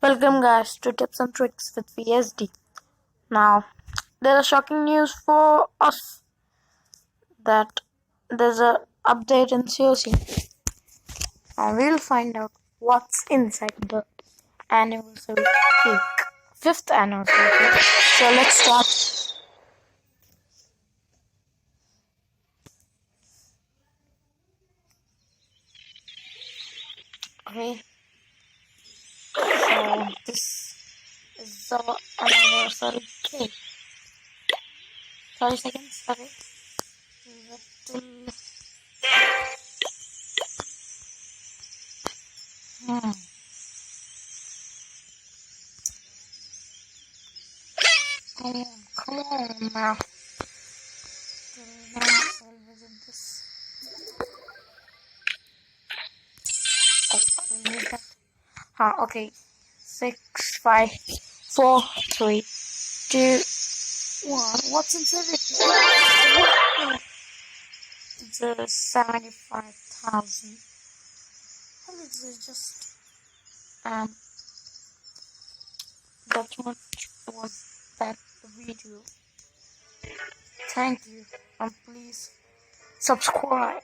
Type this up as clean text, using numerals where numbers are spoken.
Welcome guys to Tips and Tricks with VSD. Now, there's a shocking news for us that there's a update in COC. Now we'll find out what's inside the anniversary cake. Fifth anniversary cake. So let's start. Okay. So this is the anniversary cake. 30 seconds, okay. Hmm. Come on now. I'll visit this. Oh, I need that. Okay. 6, 5, 4, 3, 2, 1. What's inside it? Wow. It's a 75,000. Well, it's just that much was that video. Thank you, and please subscribe.